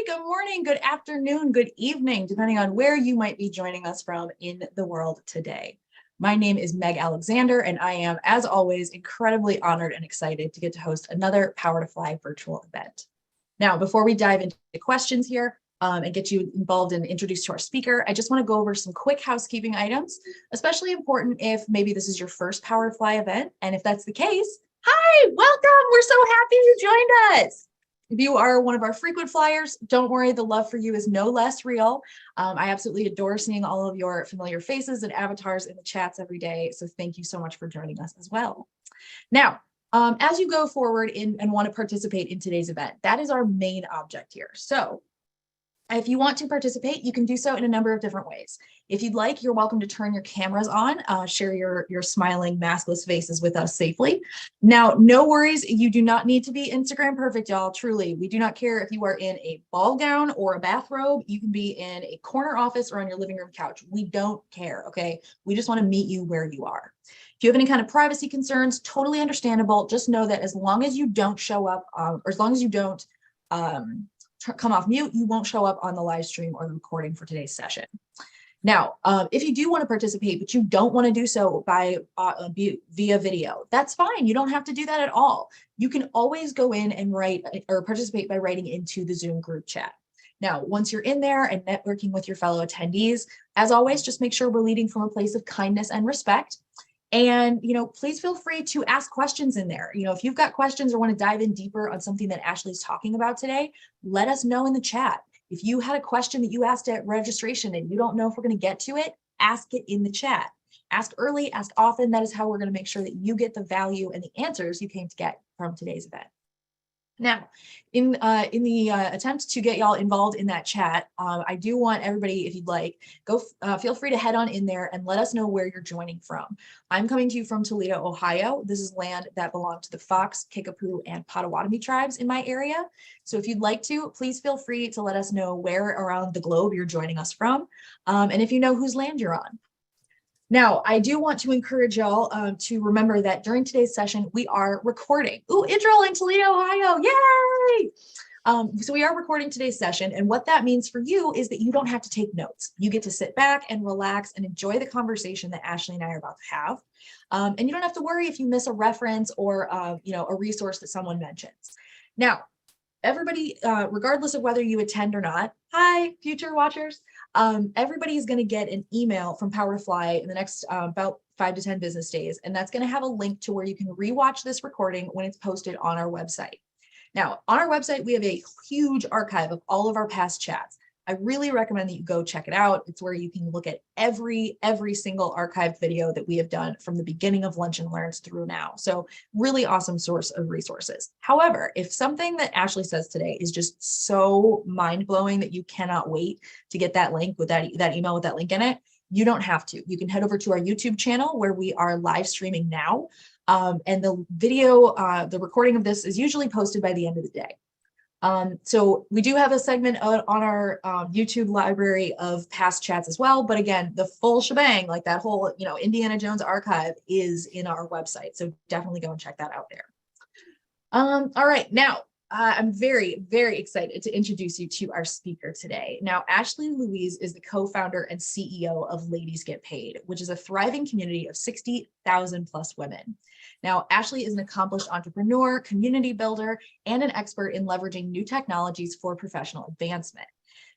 good morning, good afternoon, good evening, depending on where you might be joining us from in the world today. My name is Meg Alexander, and I am, as always, incredibly honored and excited to get to host another Power to Fly virtual event. Now, before we dive into the questions here and get you involved and introduced to our speaker, I just want to go over some quick housekeeping items, especially important if maybe this is your first Power to Fly event. And if that's the case, hi, welcome. We're so happy you joined us. If you are one of our frequent flyers, don't worry, the love for you is no less real. I absolutely adore seeing all of your familiar faces and avatars in the chats every day. So thank you so much for joining us as well. Now, as you go forward and want to participate in today's event, that is our main object here. So if you want to participate, you can do so in a number of different ways. If you'd like, you're welcome to turn your cameras on, share your smiling maskless faces with us safely. Now, no worries, you do not need to be Instagram perfect, y'all, truly. We do not care if you are in a ball gown or a bathrobe. You can be in a corner office or on your living room couch. We don't care, okay? We just want to meet you where you are. If you have any kind of privacy concerns, totally understandable. Just know that as long as you don't show up, or as long as you don't come off mute, you won't show up on the live stream or the recording for today's session. Now, if you do want to participate, but you don't want to do so by via video, that's fine. You don't have to do that at all. You can always go in and write or participate by writing into the Zoom group chat. Now, once you're in there and networking with your fellow attendees, as always, just make sure we're leading from a place of kindness and respect. And, please feel free to ask questions in there. If you've got questions or want to dive in deeper on something that Ashley's talking about today, let us know in the chat. If you had a question that you asked at registration and you don't know if we're going to get to it, ask it in the chat. Ask early, ask often. That is how we're going to make sure that you get the value and the answers you came to get from today's event. Now, in the attempt to get y'all involved in that chat, I do want everybody, if you'd like, feel free to head on in there and let us know where you're joining from. I'm coming to you from Toledo, Ohio. This is land that belonged to the Fox, Kickapoo, and Potawatomi tribes in my area. So if you'd like to, please feel free to let us know where around the globe you're joining us from, and if you know whose land you're on. Now, I do want to encourage y'all to remember that during today's session, we are recording. Ooh, intro in Toledo, Ohio, yay! So we are recording today's session, and what that means for you is that you don't have to take notes. You get to sit back and relax and enjoy the conversation that Ashley and I are about to have. And you don't have to worry if you miss a reference or a resource that someone mentions. Now, everybody, regardless of whether you attend or not, hi, future watchers, everybody is going to get an email from Power to Fly in the next about 5 to 10 business days, and that's going to have a link to where you can rewatch this recording when it's posted on our website. Now, on our website, we have a huge archive of all of our past chats. I really recommend that you go check it out. It's where you can look at every single archived video that we have done from the beginning of Lunch and Learns through now. So really awesome source of resources. However, if something that Ashley says today is just so mind-blowing that you cannot wait to get that link with that email with that link in it, you don't have to. You can head over to our YouTube channel where we are live streaming now. And the video, the recording of this is usually posted by the end of the day. So we do have a segment on our YouTube library of past chats as well. But again, the full shebang, like that whole, Indiana Jones archive is in our website. So definitely go and check that out there. All right. Now, I'm very, very excited to introduce you to our speaker today. Now, Ashley Louise is the co-founder and CEO of Ladies Get Paid, which is a thriving community of 60,000 plus women. Now, Ashley is an accomplished entrepreneur, community builder, and an expert in leveraging new technologies for professional advancement.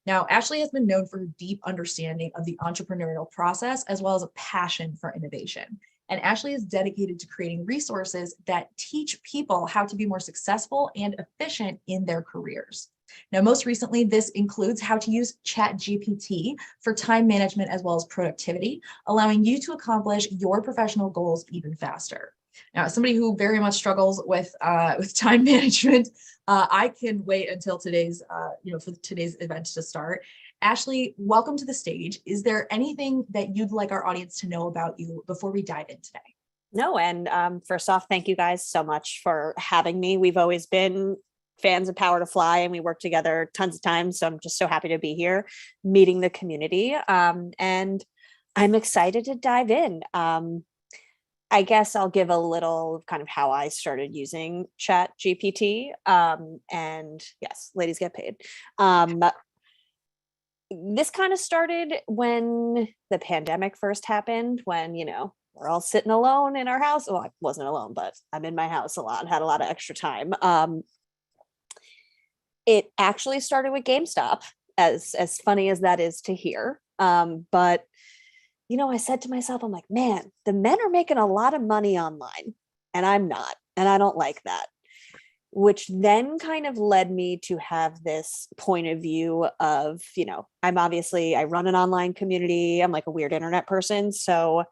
Now, Ashley has been known for her deep understanding of the entrepreneurial process, as well as a passion for innovation. And Ashley is dedicated to creating resources that teach people how to be more successful and efficient in their careers. Now, most recently, this includes how to use ChatGPT for time management as well as productivity, allowing you to accomplish your professional goals even faster. Now, as somebody who very much struggles with time management, I can wait until today's, for today's event to start. Ashley, welcome to the stage. Is there anything that you'd like our audience to know about you before we dive in today? No, and first off, thank you guys so much for having me. We've always been fans of Power to Fly and we work together tons of times. So I'm just so happy to be here meeting the community. And I'm excited to dive in. I guess I'll give a little kind of how I started using Chat GPT. And yes, ladies get paid. This kind of started when the pandemic first happened, when, we're all sitting alone in our house. Well, I wasn't alone, but I'm in my house a lot, had a lot of extra time. It actually started with GameStop, as funny as that is to hear. But I said to myself, I'm like, man, the men are making a lot of money online and I'm not, and I don't like that. Which then kind of led me to have this point of view of, I run an online community. I'm like a weird internet person. So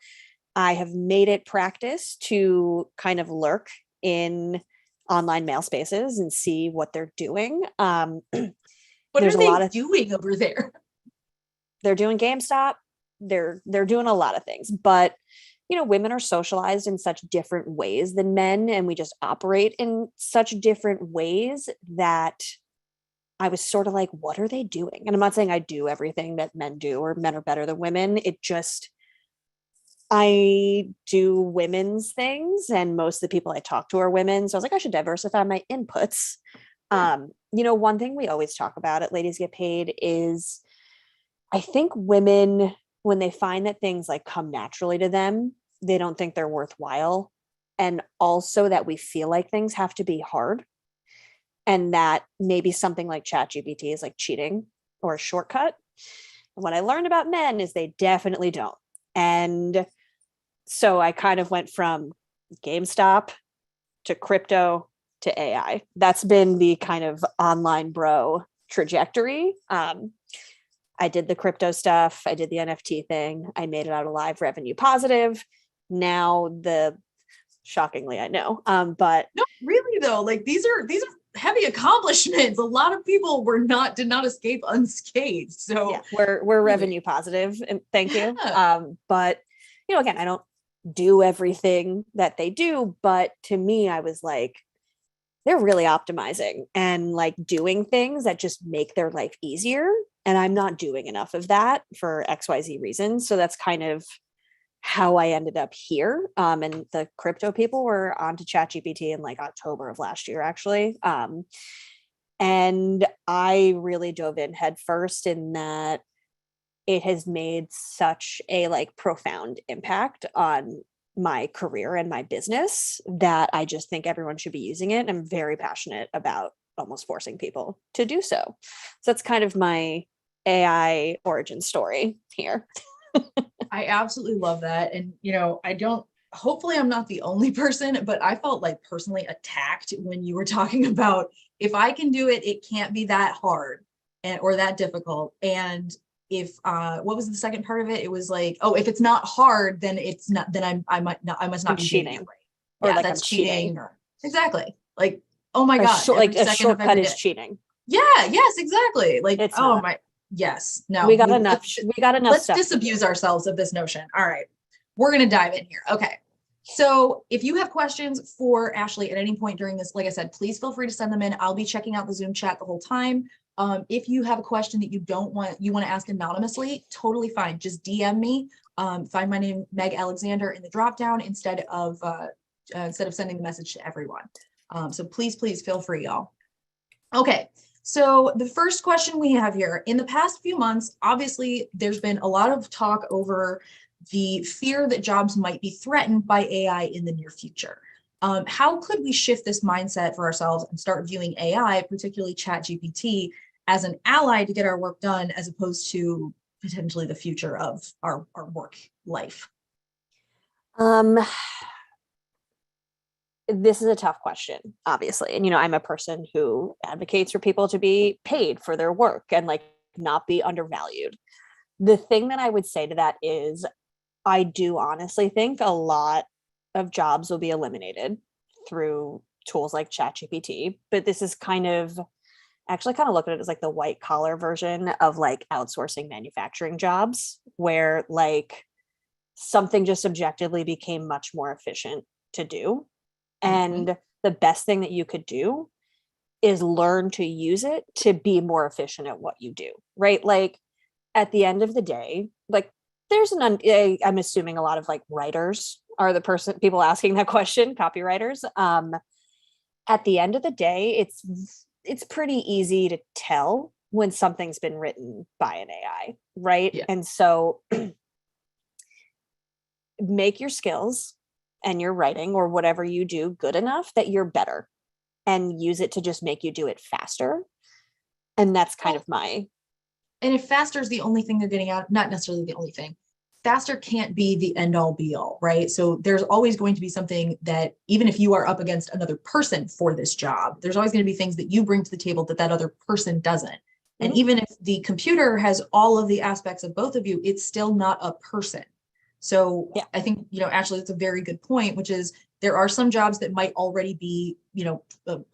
I have made it practice to kind of lurk in online mail spaces and see what they're doing. What There's are a lot they of doing over there? they're doing GameStop. They're doing a lot of things, but women are socialized in such different ways than men, and we just operate in such different ways that I was sort of like, what are they doing? And I'm not saying I do everything that men do or men are better than women. It just, I do women's things, and most of the people I talk to are women. So I was like, I should diversify my inputs. One thing we always talk about at Ladies Get Paid is I think women, when they find that things like come naturally to them, they don't think they're worthwhile. And also that we feel like things have to be hard. And that maybe something like ChatGPT is like cheating or a shortcut. And what I learned about men is they definitely don't. And so I kind of went from GameStop to crypto to AI. That's been the kind of online bro trajectory. I did the crypto stuff. I did the NFT thing. I made it out alive, revenue positive. Now shockingly, I know, but No, really though, like these are heavy accomplishments. A lot of people did not escape unscathed. So yeah, we're really revenue positive, and thank you. But again, I don't do everything that they do, but to me, I was like, they're really optimizing and like doing things that just make their life easier. And I'm not doing enough of that for XYZ reasons. So that's kind of how I ended up here. And the crypto people were onto ChatGPT in like October of last year, actually. And I really dove in head first in that it has made such a like profound impact on my career and my business that I just think everyone should be using it. I'm very passionate about almost forcing people to do so. So that's kind of my AI origin story here. I absolutely love that. And, hopefully I'm not the only person, but I felt like personally attacked when you were talking about if I can do it, it can't be that hard or that difficult. And if what was the second part of it? It was like, oh, if it's not hard, then it's not, then I must not be cheating. doing it right. Or yeah, like that's I'm cheating. Or exactly. Like, oh my God. Like a second shortcut is cheating. Yeah, yes, exactly. Like, it's oh not. my, yes, no. We got enough Let's stuff disabuse ourselves of this notion. All right. We're going to dive in here. Okay. So if you have questions for Ashley at any point during this, like I said, please feel free to send them in. I'll be checking out the Zoom chat the whole time. If you have a question that you want to ask anonymously, totally fine. Just DM me. Find my name, Meg Alexander, in the dropdown instead of sending the message to everyone. So please feel free, y'all. Okay. So the first question we have here, in the past few months, obviously there's been a lot of talk over the fear that jobs might be threatened by AI in the near future. How could we shift this mindset for ourselves and start viewing AI, particularly ChatGPT, as an ally to get our work done, as opposed to potentially the future of our work life? This is a tough question, obviously. And, I'm a person who advocates for people to be paid for their work and like not be undervalued. The thing that I would say to that is I do honestly think a lot of jobs will be eliminated through tools like ChatGPT, but this is kind of look at it as like the white collar version of like outsourcing manufacturing jobs, where like something just objectively became much more efficient to do. And the best thing that you could do is learn to use it to be more efficient at what you do, right? Like at the end of the day, like there's I'm assuming a lot of like writers are the people asking that question, copywriters. At the end of the day, it's pretty easy to tell when something's been written by an AI, right? Yeah. And so make your skills and your writing or whatever you do good enough that you're better, and use it to just make you do it faster. And that's kind of my. And if faster is the only thing they're getting out, not necessarily the only thing, faster can't be the end all be all, right? So there's always going to be something that, even if you are up against another person for this job, there's always going to be things that you bring to the table that that other person doesn't. And even if the computer has all of the aspects of both of you, it's still not a person. So Yeah. I think, actually, that's a very good point, which is there are some jobs that might already be,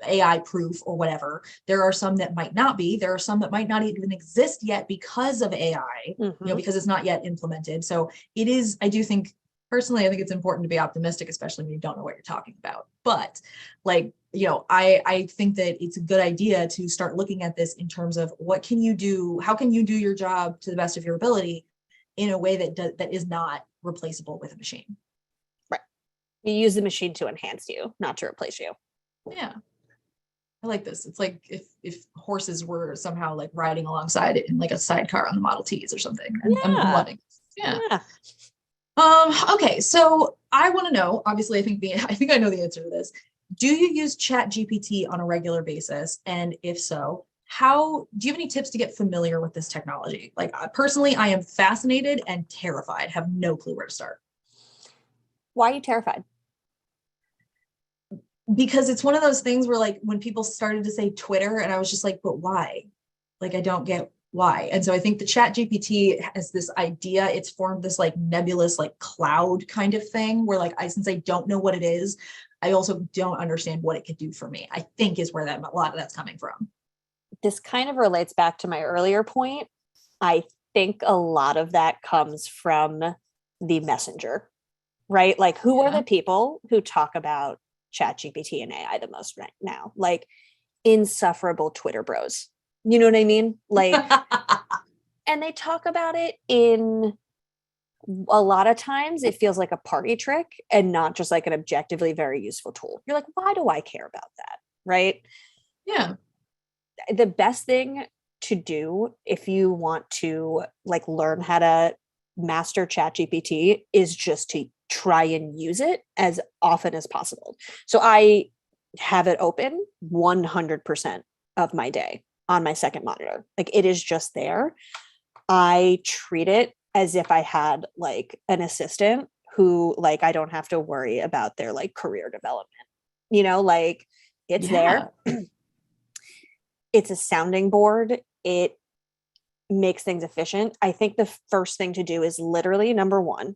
AI proof or whatever. There are some that might not be. There are some that might not even exist yet because of AI, because it's not yet implemented. So it is, I do think, personally, I think it's important to be optimistic, especially when you don't know what you're talking about. But I think that it's a good idea to start looking at this in terms of what can you do? How can you do your job to the best of your ability in a way that is not replaceable with a machine? Right. You use the machine to enhance you, not to replace you. Yeah. I like this. It's like if horses were somehow like riding alongside it in like a sidecar on the Model Ts or something. I'm loving this. Yeah. Okay. So I want to know, obviously, I think I know the answer to this. Do you use ChatGPT on a regular basis? And if so, do you have any tips to get familiar with this technology? Like personally, I am fascinated and terrified, have no clue where to start. Why are you terrified? Because it's one of those things where, like, when people started to say Twitter, and I was just like, but why? Like, I don't get why. And so I think the ChatGPT has this idea, it's formed this like nebulous, like cloud kind of thing where, like, since I don't know what it is, I also don't understand what it could do for me, I think is where a lot of that's coming from. This kind of relates back to my earlier point. I think a lot of that comes from the messenger, right? Like, who are the people who talk about ChatGPT and AI the most right now? Like, insufferable Twitter bros. You know what I mean? Like, and they talk about it in a lot of times it feels like a party trick and not just like an objectively very useful tool. You're like, why do I care about that? Right? Yeah. The best thing to do if you want to like learn how to master ChatGPT is just to try and use it as often as possible. So I have it open 100% of my day on my second monitor. Like, it is just there. I treat it as if I had like an assistant who, like, I don't have to worry about their like career development. Like, it's there. It's a sounding board. It makes things efficient. I think the first thing to do is literally, number one,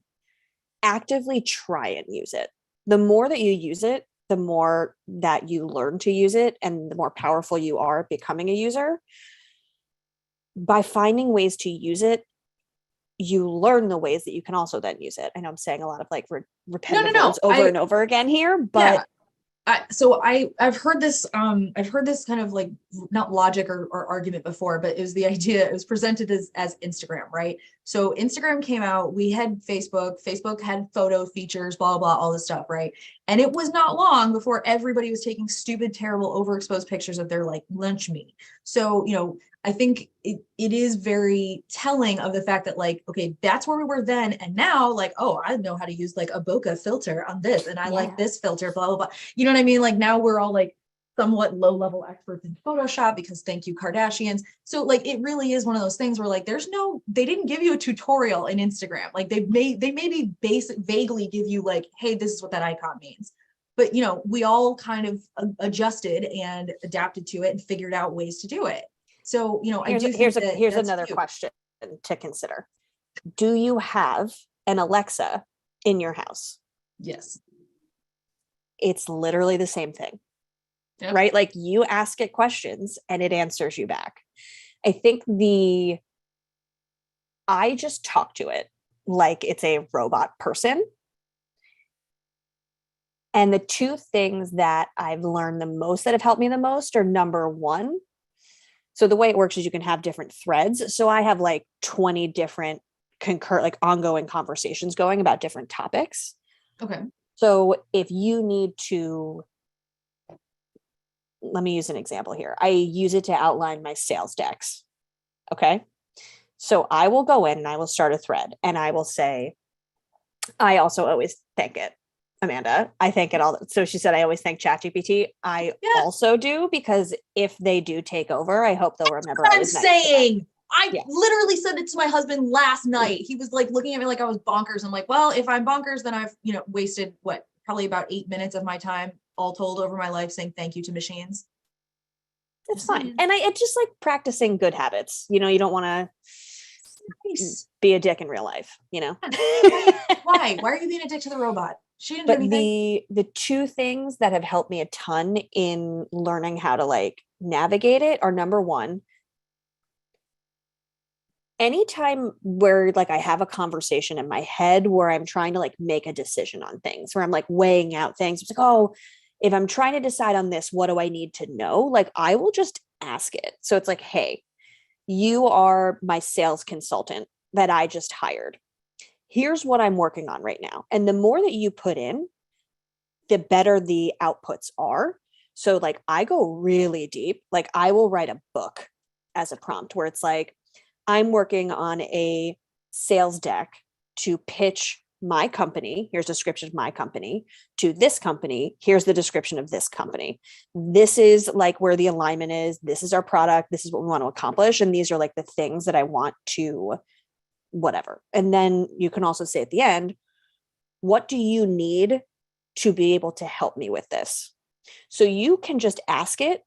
actively try and use it. The more that you use it, the more that you learn to use it, and the more powerful you are becoming a user. By finding ways to use it, you learn the ways that you can also then use it. I know I'm saying a lot of like repetitive words over and over again here, but I've heard this kind of like, not logic or argument before, but it was the idea, it was presented as Instagram, right? So Instagram came out, we had Facebook had photo features, blah, blah, all this stuff, right? And it was not long before everybody was taking stupid, terrible, overexposed pictures of their like lunch meat. So, I think it is very telling of the fact that, like, okay, that's where we were then. And now, like, oh, I know how to use like a bokeh filter on this. And I like this filter, blah, blah, blah. You know what I mean? Like, now we're all like somewhat low level experts in Photoshop because thank you, Kardashians. So like, it really is one of those things where like, they didn't give you a tutorial in Instagram. Like they maybe vaguely give you like, hey, this is what that icon means. But, we all kind of adjusted and adapted to it and figured out ways to do it. So, here's another question to consider. Do you have an Alexa in your house? Yes. It's literally the same thing, right? Like, you ask it questions and it answers you back. I think I just talk to it like it's a robot person. And the two things that I've learned the most that have helped me the most are, number one, so the way it works is you can have different threads. So I have like 20 different ongoing conversations going about different topics. Okay. So if you need to, let me use an example here. I use it to outline my sales decks. Okay. So I will go in and I will start a thread and I will say, I also always thank it, Amanda. I thank it all. So she said, I always thank ChatGPT. I Yeah. also do, because if they do take over, I hope they'll remember I I'm was nice to them. saying. I Yeah. literally said it to my husband last night. He was like looking at me like I was bonkers. I'm like, well, if I'm bonkers, then I've, wasted what, probably about 8 minutes of my time all told over my life saying thank you to machines. It's Just fine. saying. And it's just like practicing good habits. You don't want to Nice. be a dick in real life, you know? Why? Why are you being a dick to the robot? She didn't do But anything. the two things that have helped me a ton in learning how to like navigate it are, number one, anytime where like I have a conversation in my head where I'm trying to like make a decision on things, where I'm like weighing out things, it's like, oh, if I'm trying to decide on this, what do I need to know? Like I will just ask it. So it's like, hey, you are my sales consultant that I just hired. Here's what I'm working on right now. And the more that you put in, the better the outputs are. So like I go really deep. Like I will write a book as a prompt where it's like, I'm working on a sales deck to pitch my company. Here's a description of my company to this company. Here's the description of this company. This is like where the alignment is. This is our product. This is what we want to accomplish. And these are like the things that I want to whatever. And then you can also say at the end, what do you need to be able to help me with this? So you can just ask it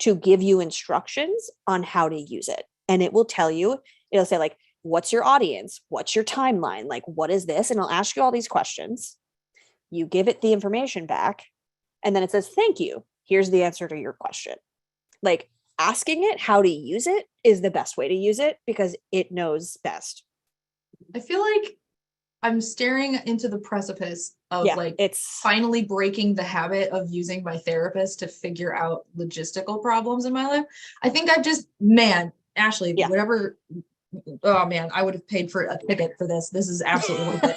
to give you instructions on how to use it. And it will tell you, it'll say, like, what's your audience? What's your timeline? Like, what is this? And it'll ask you all these questions. You give it the information back. And then it says, thank you. Here's the answer to your question. Like, asking it how to use it is the best way to use it because it knows best. I feel like I'm staring into the precipice of Yeah, like it's finally breaking the habit of using my therapist to figure out logistical problems in my life. I think I've just, man, Ashley, yeah. whatever. Oh man, I would have paid for a ticket for this. This is absolutely worth it.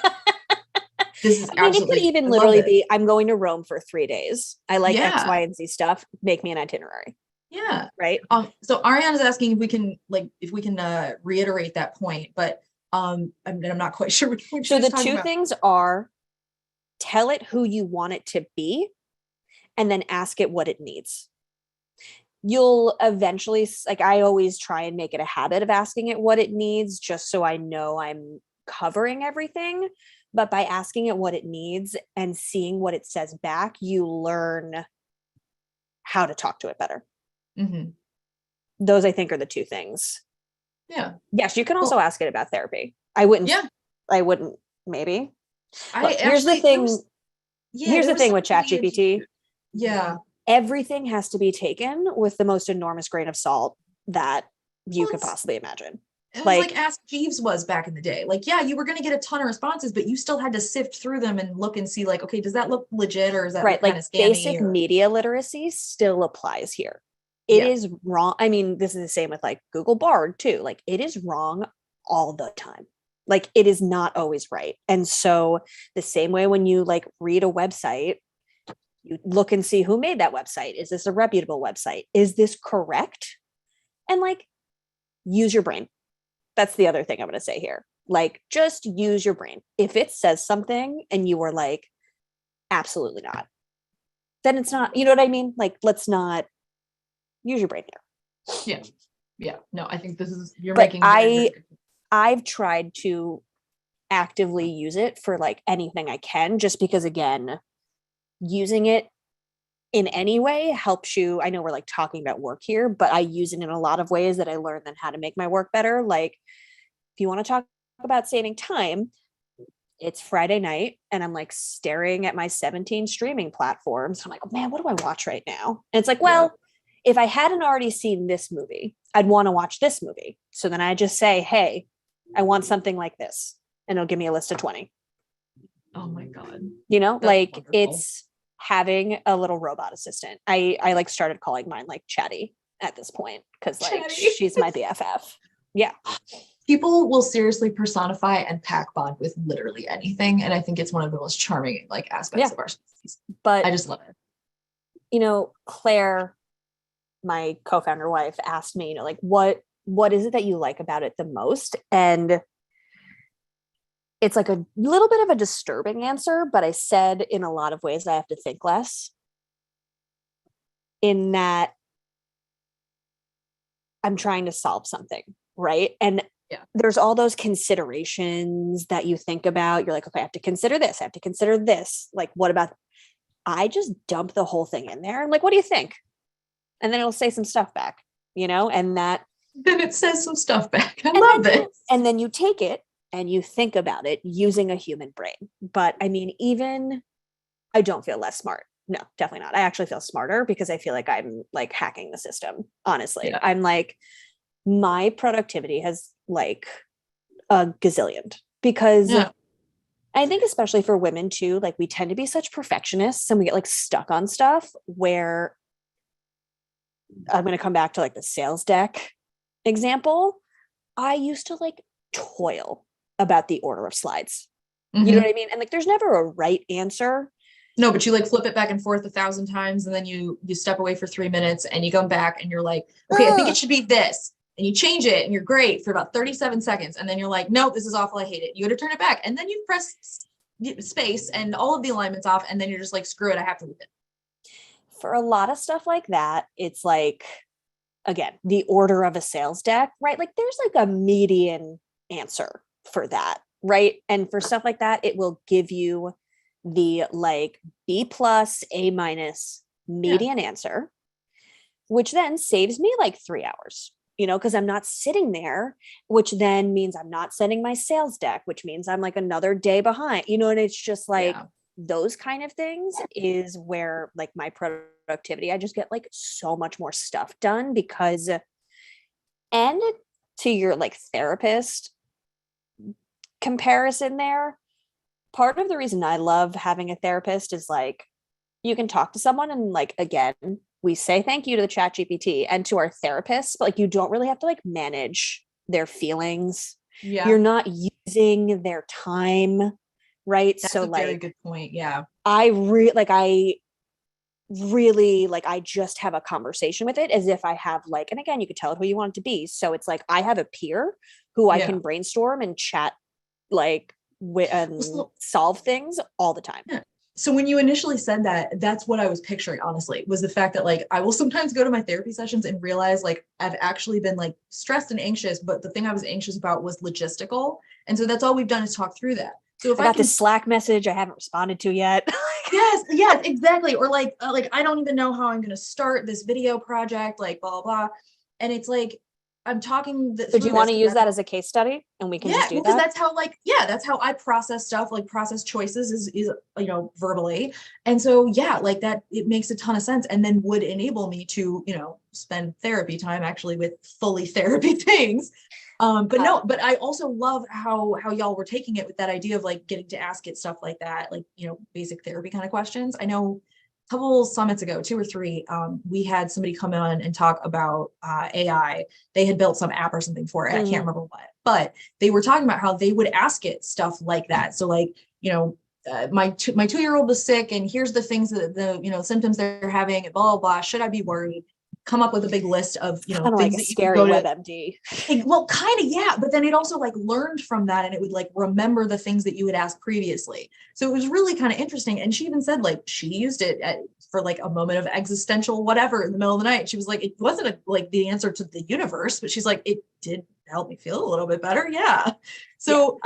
This is I mean, it could absolutely, even I love literally this. be, I'm going to Rome for 3 days. I like X, Yeah. Y, and Z stuff. Make me an itinerary. Yeah. Right. So Ariane is asking if we can reiterate that point, but I'm not quite sure what she So was the talking two about. things are, tell it who you want it to be and then ask it what it needs. You'll eventually, like, I always try and make it a habit of asking it what it needs just so I know I'm covering everything. But by asking it what it needs and seeing what it says back, you learn how to talk to it better. Mhm. Those, I think, are the two things. Yeah. Yes, you can also Well, ask it about therapy. I wouldn't maybe. I Look, here's the actually thing. Here's there the was thing with something really ChatGPT. interesting. Yeah. Everything has to be taken with the most enormous grain of salt that you Well, could possibly imagine. it was like Like, Ask Jeeves was back in the day. Like, yeah, you were going to get a ton of responses, but you still had to sift through them and look and see, like, okay, does that look legit or does that right, look kind like of scammy? basic Or media literacy still applies here. It yeah, is wrong. I mean, this is the same with like Google Bard too. Like, it is wrong all the time. Like, it is not always right. And so, the same way when you like read a website, you look and see who made that website. Is this a reputable website? Is this correct? And like, use your brain. That's the other thing I'm going to say here. Like, just use your brain. If it says something and you were like, absolutely not, then it's not, you know what I mean? Like, let's not use your brain here. yeah, yeah. No, I think you're But making very, very good. I've tried to actively use it for like anything I can, just because, again, using it in any way helps you. I know we're like talking about work here, but I use it in a lot of ways that I learned then how to make my work better. Like, if you want to talk about saving time, it's Friday night and I'm like staring at my 17 streaming platforms. I'm like, oh, man, what do I watch right now? And it's like, Yeah. well, if I hadn't already seen this movie, I'd want to watch this movie. So then I just say, hey, I want something like this. And it'll give me a list of 20. Oh my God. That's Like, wonderful. it's having a little robot assistant. I like started calling mine like Chatty at this point because like Chatty. she's my BFF. Yeah. people will seriously personify and pack bond with literally anything. And I think it's one of the most charming like aspects of our species. But I just love it. Claire, my co-founder wife, asked me, like, what is it that you like about it the most? And it's like a little bit of a disturbing answer, but I said in a lot of ways I have to think less, in that I'm trying to solve something, right? And there's all those considerations that you think about. You're like, okay, I have to consider this. I have to consider this. Like, what about, I just dump the whole thing in there. I'm like, what do you think? And then it'll say some stuff back, and that. Then it says some stuff back. I love this. And then you take it and you think about it using a human brain. But I mean, even I don't feel less smart. No, definitely not. I actually feel smarter because I feel like I'm like hacking the system. Honestly, yeah. I'm like, my productivity has like a gazillion, because I think especially for women too, like we tend to be such perfectionists and we get like stuck on stuff, where I'm going to come back to like the sales deck example. I used to like toil about the order of slides. Mm-hmm. You know what I mean? And like, there's never a right answer. No, but you like flip it back and forth 1,000 times, and then you step away for 3 minutes and you come back and you're like, okay, I think it should be this. And you change it and you're great for about 37 seconds. And then you're like, nope, this is awful. I hate it. You got to turn it back. And then you press space and all of the alignments off. And then you're just like, screw it. I have to leave it. For a lot of stuff like that, it's like, again, the order of a sales deck, right? Like there's like a median answer for that, right? And for stuff like that, it will give you the like B+, A- median answer, which then saves me like 3 hours, because I'm not sitting there, which then means I'm not sending my sales deck, which means I'm like another day behind, and it's just like those kind of things is where like my productivity, I just get like so much more stuff done because, and to your like therapist comparison there, part of the reason I love having a therapist is like, you can talk to someone and like, again, we say thank you to the ChatGPT and to our therapist, but like, you don't really have to like manage their feelings. Yeah. You're not using their time. Right. That's so a very good point. Yeah. I just have a conversation with it as if I have like, and again, you could tell it who you want it to be. So it's like, I have a peer who I can brainstorm and chat like and solve things all the time. Yeah. So when you initially said that, that's what I was picturing, honestly, was the fact that like, I will sometimes go to my therapy sessions and realize like, I've actually been like stressed and anxious, but the thing I was anxious about was logistical. And so that's all we've done is talk through that. So if I got this Slack message I haven't responded to yet. Yes, exactly. Or like I don't even know how I'm going to start this video project, like blah, blah, blah. And it's like, I'm talking. So do you want to use that as a case study and we can just do that? Because that's how that's how I process stuff, like process choices is verbally. And so, like that, it makes a ton of sense and then would enable me to, spend therapy time actually with fully therapy things. But I also love how y'all were taking it with that idea of like getting to ask it stuff like that, like, basic therapy kind of questions. I know a couple summits ago, 2 or 3, we had somebody come on and talk about AI. They had built some app or something for it. I can't remember what, but they were talking about how they would ask it stuff like that. So like, my 2-year-old was sick and here's the things that the symptoms they're having, blah, blah, blah. Should I be worried? Come up with a big list of, things like that scary you can go WebMD. Well, kind of, yeah. But then it also like learned from that and it would like remember the things that you had asked previously. So it was really kind of interesting. And she even said like she used it for like a moment of existential whatever in the middle of the night. She was like, it wasn't like the answer to the universe, but she's like, it did help me feel a little bit better. Yeah. So,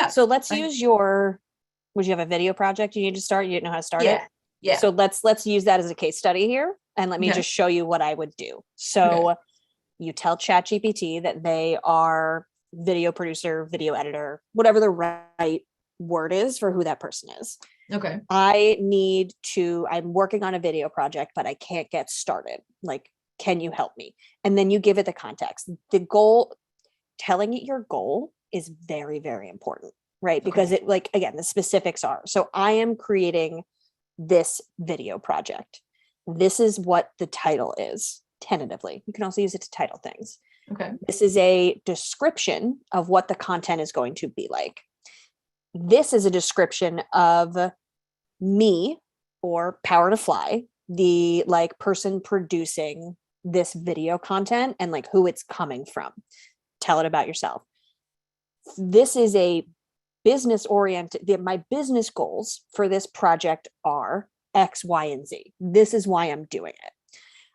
So let's use would you have a video project you need to start? You didn't know how to start it? Yeah. So let's use that as a case study here. And let me just show you what I would do. So you tell ChatGPT that they are video producer, video editor, whatever the right word is for who that person is. Okay. I'm working on a video project, but I can't get started. Like, can you help me? And then you give it the context. The goal, telling it your goal is very, very important, right? Because it like, again, the specifics are, so I am creating this video project. This is what the title is, tentatively. You can also use it to title things. Okay. This is a description of what the content is going to be like. This is a description of me, or Power to Fly, the like person producing this video content and like who it's coming from. Tell it about yourself. This is a business oriented, my business goals for this project are X, Y, and Z. This is why I'm doing it.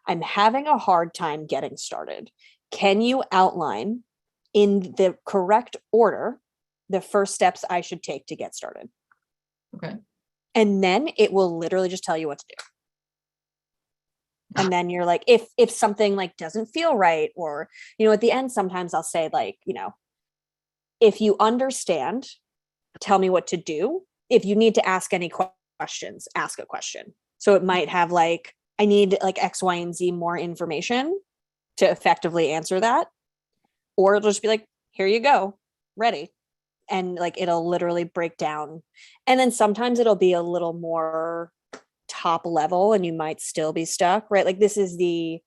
I'm having a hard time getting started. Can you outline in the correct order the first steps I should take to get started? Okay. And then it will literally just tell you what to do. And then you're like, if something like doesn't feel right, or, you know, at the end, sometimes I'll say like, you know, if you understand, tell me what to do. If you need to ask any questions, ask a question. So it might have like, I need like X, Y, and Z more information to effectively answer that. Or it'll just be like, here you go, ready. And like, it'll literally break down. And then sometimes it'll be a little more top level and you might still be stuck, right? Like this is the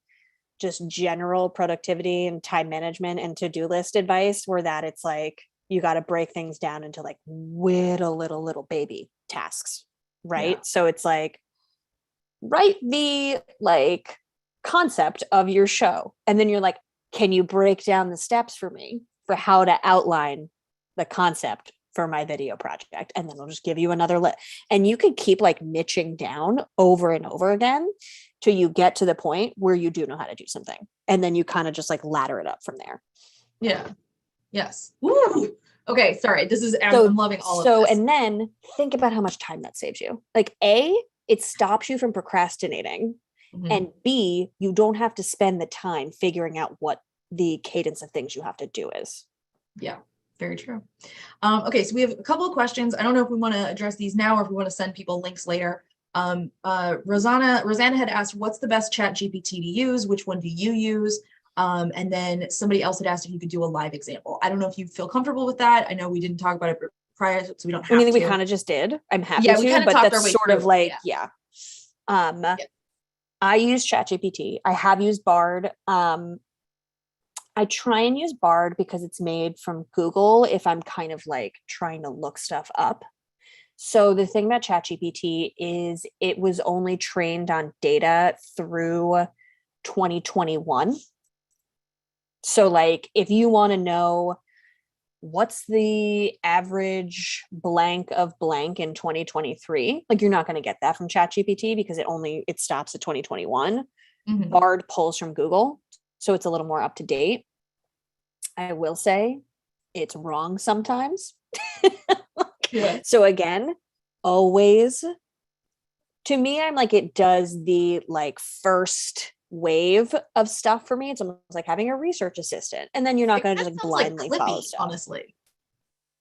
just general productivity and time management and to-do list advice, where that it's like, you got to break things down into like little baby tasks, right? Yeah. So it's like, write the like concept of your show. And then you're like, can you break down the steps for me for how to outline the concept for my video project? And then I'll just give you another list. And you could keep like niching down over and over again till you get to the point where you do know how to do something. And then you kind of just like ladder it up from there. Yeah. Yes. Woo! Okay. Sorry. I'm loving all of this. And then think about how much time that saves you. Like A, it stops you from procrastinating. Mhm. And B, you don't have to spend the time figuring out what the cadence of things you have to do is. Yeah, very true. Okay, so we have a couple of questions. I don't know if we want to address these now or if we want to send people links later. Rosanna had asked, what's the best ChatGPT to use? Which one do you use? And then somebody else had asked if you could do a live example. I don't know if you feel comfortable with that. I know we didn't talk about it prior, so we don't have to. We kind of just did. I'm happy yeah, we to, kind of but talked that's our way sort through of like, it, yeah. I use ChatGPT. I have used Bard. I try and use Bard because it's made from Google if I'm kind of like trying to look stuff up. So the thing about ChatGPT is it was only trained on data through 2021. So like if you want to know what's the average blank of blank in 2023, like you're not going to get that from ChatGPT because it stops at 2021. Mhm. Bard pulls from Google, so it's a little more up to date. I will say it's wrong sometimes. Yeah. So again, always, to me, I'm like, it does the like first wave of stuff for me. It's almost like having a research assistant, and then you're not going to just like blindly follow stuff. Honestly.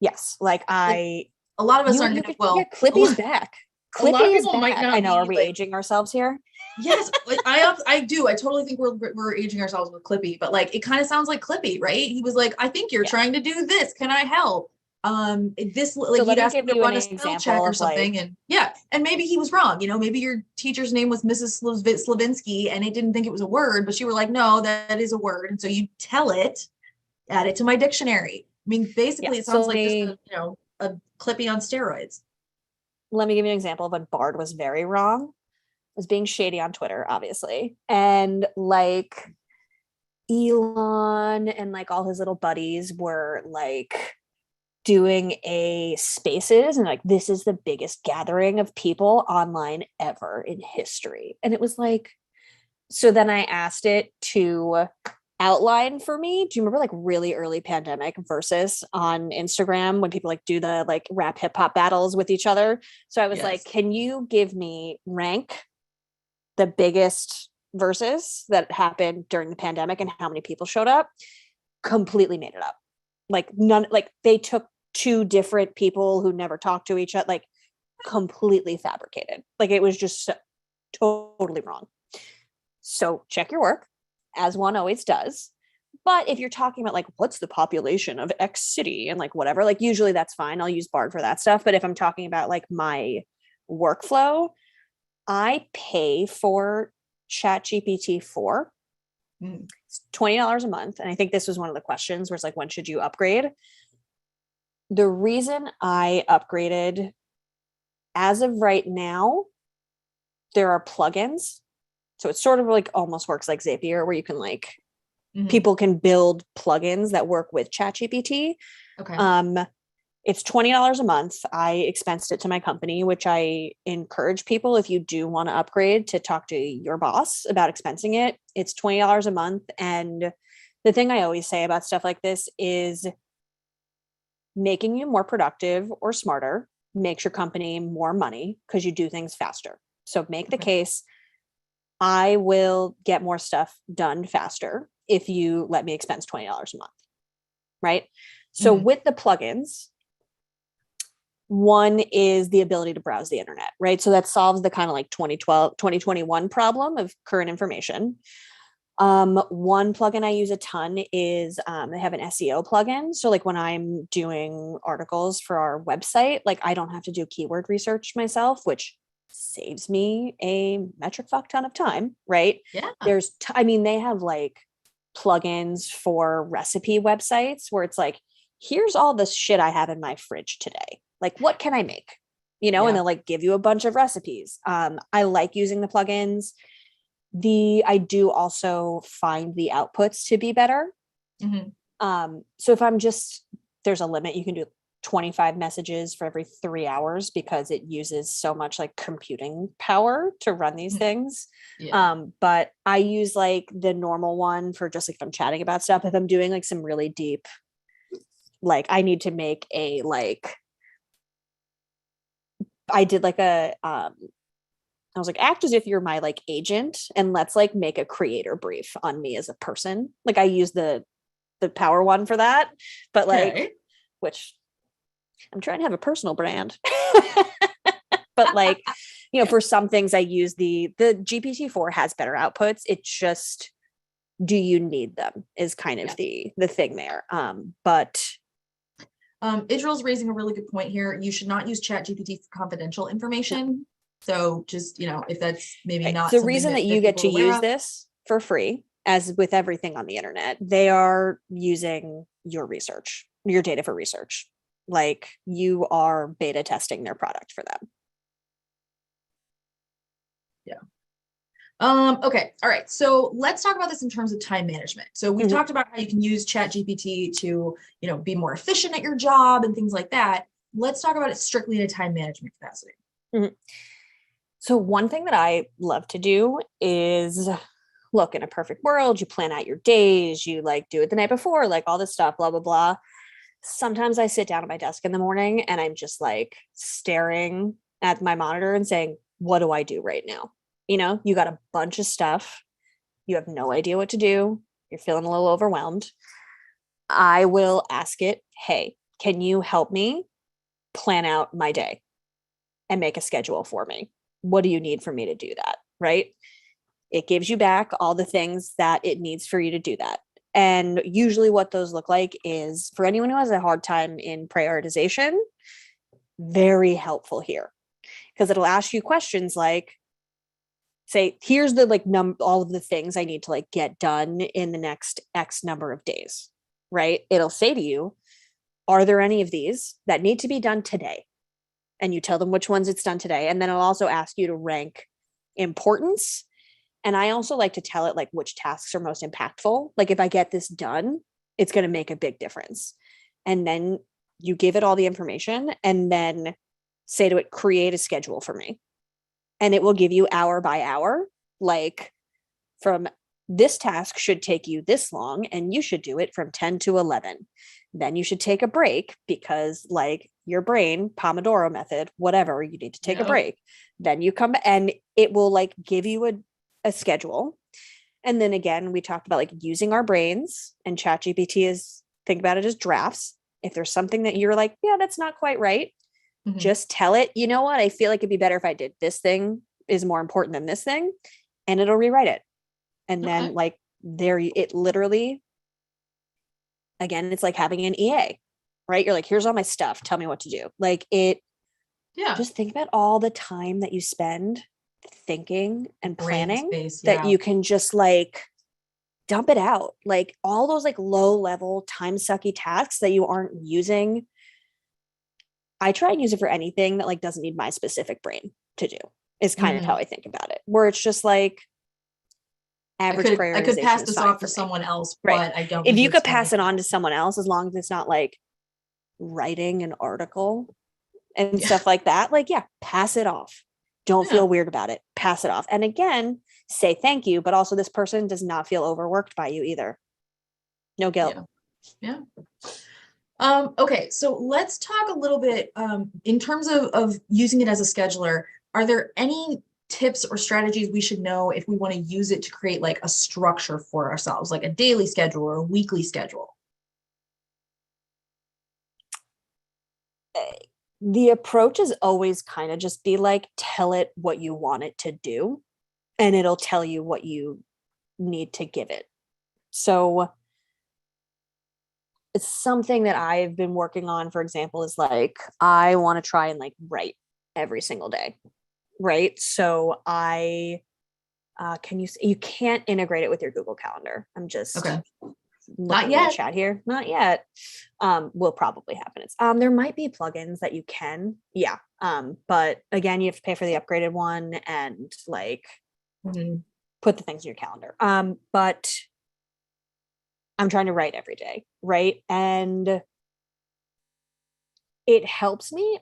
Yes, like a lot of us aren't gonna, well, Clippy's back. a lot of Clippy is people might back. not I know. Are be, we like, aging ourselves here? yes, like, I do. I totally think we're aging ourselves with Clippy, but like it kind of sounds like Clippy, right? He was like, I think you're Yeah. trying to do this. Can I help? This like So he'd let me ask give me to you run an a spell example check or of, something, like, and yeah, and maybe he was wrong. You know, maybe your teacher's name was Mrs. Slavinsky, and it didn't think it was a word, but you were like, no, that is a word, and so you tell it, add it to my dictionary. I mean, basically, Yeah. it sounds So like just a Clippy on steroids. let me give you an example of when Bard was very wrong. Was being shady on Twitter, obviously, and like Elon and like all his little buddies were like doing a spaces and like, this is the biggest gathering of people online ever in history. And it was like, so then I asked it to outline for me. Do you remember like really early pandemic versus on Instagram when people like do the like rap hip hop battles with each other? So I was like, can you give me rank the biggest verses that happened during the pandemic and how many people showed up? Completely made it up. Like none, like they took two different people who never talked to each other, like completely fabricated. Like it was just totally wrong. So check your work, as one always does. But if you're talking about like, what's the population of X city and like whatever, like usually that's fine. I'll use Bard for that stuff. But if I'm talking about like my workflow, I pay for ChatGPT 4. It's $20 a month. And I think this was one of the questions where it's like, when should you upgrade? The reason I upgraded, as of right now, there are plugins. So it sort of like almost works like Zapier, where you can like, people can build plugins that work with ChatGPT. Okay. It's $20 a month. I expensed it to my company, which I encourage people, if you do want to upgrade, to talk to your boss about expensing it. It's $20 a month. And the thing I always say about stuff like this is making you more productive or smarter makes your company more money because you do things faster. So make the case, I will get more stuff done faster if you let me expense $20 a month, right? So with the plugins, one is the ability to browse the internet, right? So that solves the kind of like 2021 problem of current information. One plugin I use a ton is they have an SEO plugin. So like when I'm doing articles for our website, like I don't have to do keyword research myself, which saves me a metric fuck ton of time, right? Yeah. They have like plugins for recipe websites where it's like, here's all the shit I have in my fridge today. Like, what can I make? And they'll like give you a bunch of recipes. I like using the plugins. I do also find the outputs to be better. So if I'm there's a limit, you can do 25 messages for every 3 hours because it uses so much like computing power to run these things. But I use like the normal one for just like if I'm chatting about stuff. If I'm doing like some really deep, like I need to make a like, I did like I was like, act as if you're my like agent and let's like make a creator brief on me as a person. Like I use the power one for that, but like, which I'm trying to have a personal brand, but like, for some things I use the GPT-4 has better outputs. It's just, do you need them is kind of the thing there. But Israel's raising a really good point here. You should not use ChatGPT for confidential information. So just, if that's maybe not the reason that you get to use this for free, as with everything on the internet, they are using your research, your data for research. Like you are beta testing their product for them. Okay. All right. So let's talk about this in terms of time management. So we've talked about how you can use ChatGPT to, be more efficient at your job and things like that. Let's talk about it strictly in a time management capacity. So one thing that I love to do is, look, in a perfect world, you plan out your days, you like do it the night before, like all this stuff, blah, blah, blah. Sometimes I sit down at my desk in the morning and I'm just like staring at my monitor and saying, what do I do right now? You got a bunch of stuff. You have no idea what to do. You're feeling a little overwhelmed. I will ask it, hey, can you help me plan out my day and make a schedule for me? What do you need for me to do that? Right? It gives you back all the things that it needs for you to do that. And usually what those look like is, for anyone who has a hard time in prioritization, very helpful here, because it'll ask you questions like, say, here's the like all of the things I need to like get done in the next X number of days, right? It'll say to you, are there any of these that need to be done today? And you tell them which ones it's done today. And then it'll also ask you to rank importance. And I also like to tell it like which tasks are most impactful. Like if I get this done, it's going to make a big difference. And then you give it all the information and then say to it, create a schedule for me. And it will give you hour by hour, like from this task should take you this long and you should do it from 10 to 11. Then you should take a break because like your brain, Pomodoro method, whatever, you need to take a break. Then you come and it will like give you a schedule. And then again, we talked about like using our brains, and ChatGPT is, think about it as drafts. If there's something that you're like, yeah, that's not quite right, just tell it, you know what, I feel like it'd be better if I did this thing is more important than this thing, and it'll rewrite it. And then like it literally, again, it's like having an EA, right? You're like, here's all my stuff. Tell me what to do. Like just think about all the time that you spend thinking and planning that you can just like dump it out. Like all those like low level time sucky tasks that you aren't using. I try and use it for anything that like doesn't need my specific brain to do, is kind of how I think about it. Where it's just like average I could pass prioritization is this fine off for to me. someone else, Right. but I don't If need to you could explain pass it on anything to else. someone else, as long as it's not like writing an article and Yeah. stuff like that, like, yeah, pass it off. Don't Yeah. feel weird about it. Pass it off. And again, say thank you, but also this person does not feel overworked by you either. No guilt. Yeah. Yeah. Okay, so let's talk a little bit in terms of using it as a scheduler. Are there any tips or strategies we should know if we want to use it to create like a structure for ourselves, like a daily schedule or a weekly schedule? The approach is always kind of just be like, tell it what you want it to do, and it'll tell you what you need to give it. So it's something that I've been working on, for example, is like, I want to try and like write every single day. Right. So you can't integrate it with your Google Calendar. I'm just Okay. Not looking in the yet. chat here. Not yet. Will probably happen. It's there might be plugins that you can. Yeah. But again, you have to pay for the upgraded one and like put the things in your calendar. But I'm trying to write every day, right? And it helps me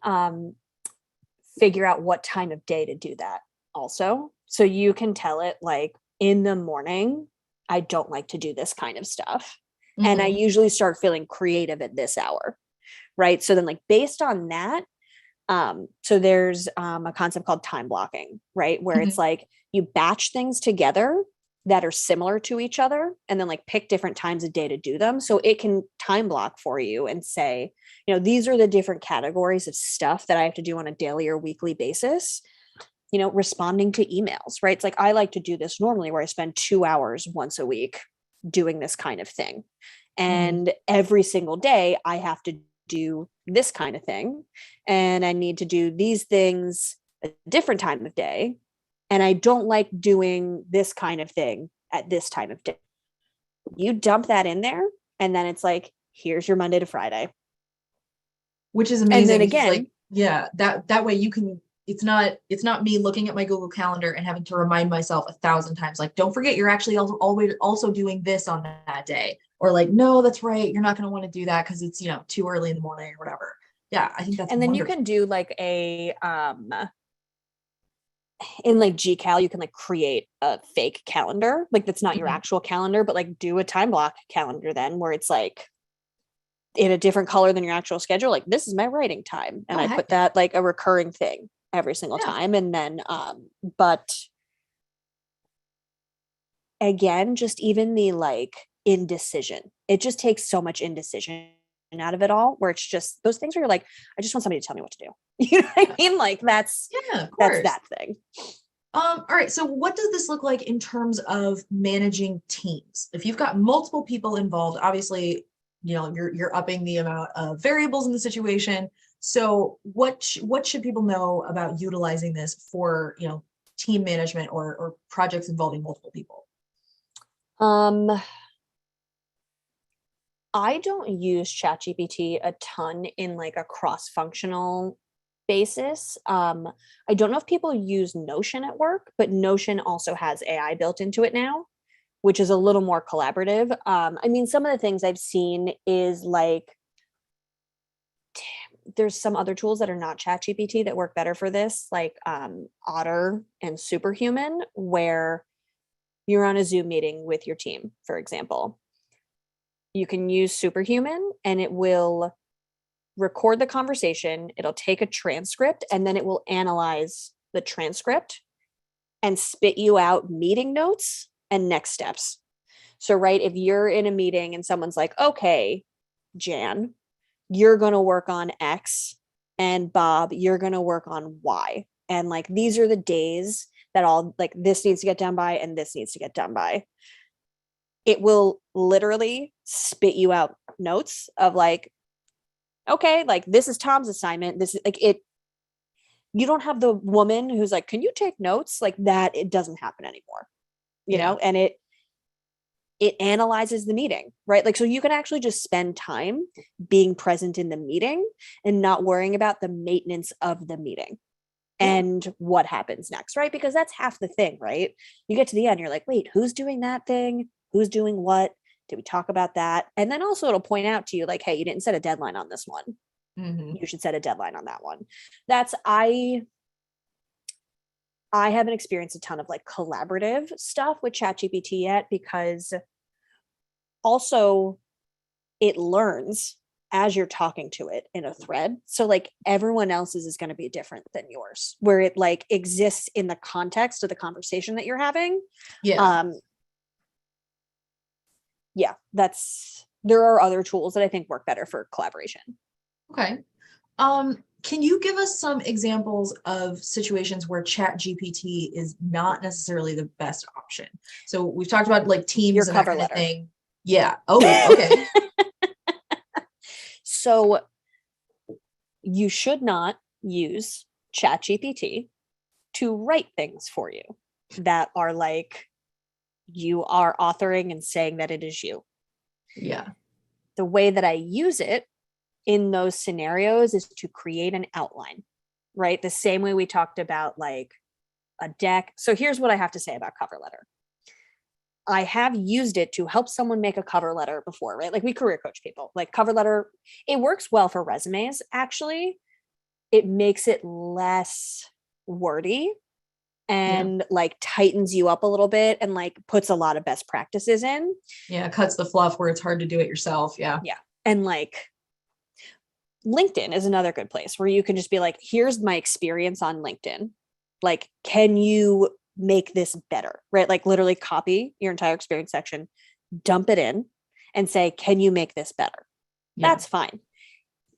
figure out what time of day to do that also. So you can tell it like in the morning, I don't like to do this kind of stuff. And I usually start feeling creative at this hour. Right. So then like based on that, so there's a concept called time blocking, right? Where it's like you batch things together that are similar to each other and then like pick different times of day to do them. So it can time block for you and say, you know, these are the different categories of stuff that I have to do on a daily or weekly basis. You know, responding to emails, right? It's like I like to do this normally where I spend 2 hours once a week doing this kind of thing. And every single day I have to do this kind of thing. And I need to do these things a different time of day. And I don't like doing this kind of thing at this time of day. You dump that in there, and then it's like, here's your Monday to Friday. Which is And amazing. then Again, again, like, yeah, that way you can, it's not me looking at my Google Calendar and having to remind myself 1,000 times, like, don't forget you're actually also doing this on that day. Or like, no, that's right. You're not going to want to do that because it's, too early in the morning or whatever. Yeah, I think that's and then you wonderful. can do like a in like Gcal, you can like create a fake calendar, like that's not your actual calendar, but like do a time block calendar then where it's like in a different color than your actual schedule. Like this is my writing time. And I put that like a recurring thing every single time. And then, but again, just even the like indecision, it just takes so much indecision out of it all, where it's just those things where you're like, I just want somebody to tell me what to do. You know what I mean? Like that's that thing. All right. So what does this look like in terms of managing teams? If you've got multiple people involved, obviously, you're upping the amount of variables in the situation. So what should people know about utilizing this for, team management or projects involving multiple people? I don't use ChatGPT a ton in like a cross-functional basis. I don't know if people use Notion at work, but Notion also has AI built into it now, which is a little more collaborative. I mean, some of the things I've seen is like there's some other tools that are not ChatGPT that work better for this, like Otter and Superhuman, where you're on a Zoom meeting with your team, for example. You can use Superhuman and it will record the conversation. It'll take a transcript and then it will analyze the transcript and spit you out meeting notes and next steps. So, right, if you're in a meeting and someone's like, okay, Jan, you're going to work on X, and Bob, you're going to work on Y. And like, these are the days that all like this needs to get done by and this needs to get done by. It will literally spit you out notes of like, okay, like this is Tom's assignment. This is like it. You don't have the woman who's like, can you take notes like that? It doesn't happen anymore, you know? And it analyzes the meeting, right? Like, so you can actually just spend time being present in the meeting and not worrying about the maintenance of the meeting and what happens next, right? Because that's half the thing, right? You get to the end, you're like, wait, who's doing that thing? Who's doing what? Did we talk about that? And then also it'll point out to you like, hey, you didn't set a deadline on this one. You should set a deadline on that one. That's I haven't experienced a ton of like collaborative stuff with ChatGPT yet, because also it learns as you're talking to it in a thread. So like everyone else's is going to be different than yours, where it like exists in the context of the conversation that you're having. Yeah. Yeah, there are other tools that I think work better for collaboration. Okay. Can you give us some examples of situations where ChatGPT is not necessarily the best option? So we've talked about like teams Your and that cover kind letter. of thing. Yeah. Oh, okay. So you should not use ChatGPT to write things for you that are like you are authoring and saying that it is you. Yeah. The way that I use it in those scenarios is to create an outline, right? The same way we talked about like a deck. So here's what I have to say about cover letter. I have used it to help someone make a cover letter before, right? Like we career coach people, like cover letter, it works well for resumes. Actually, it makes it less wordy and like tightens you up a little bit and like puts a lot of best practices in. Yeah. Cuts the fluff where it's hard to do it yourself. Yeah. Yeah. And like LinkedIn is another good place where you can just be like, here's my experience on LinkedIn. Like, can you make this better? Right? Like literally copy your entire experience section, dump it in and say, can you make this better? Yeah. That's fine.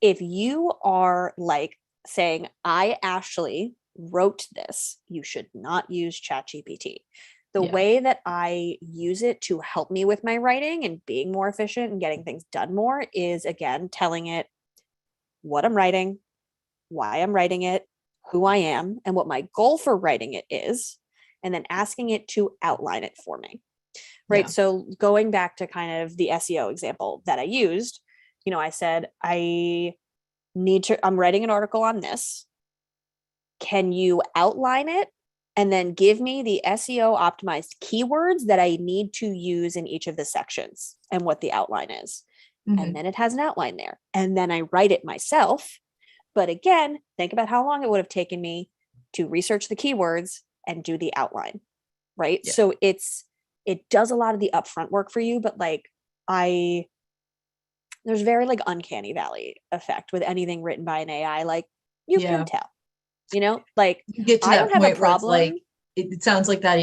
If you are like saying, I actually wrote this, you should not use ChatGPT. The way that I use it to help me with my writing and being more efficient and getting things done more is, again, telling it what I'm writing, why I'm writing it, who I am, and what my goal for writing it is, and then asking it to outline it for me. Right. Yeah. So going back to kind of the SEO example that I used, you know, I said, I'm writing an article on this. Can you outline it and then give me the SEO optimized keywords that I need to use in each of the sections and what the outline is? And then it has an outline there. And then I write it myself. But again, think about how long it would have taken me to research the keywords and do the outline. Right. Yeah. So it does a lot of the upfront work for you, but like there's very like uncanny valley effect with anything written by an AI. Like you can tell, you know, like you get to I that don't have a point where it's problem. like it sounds like that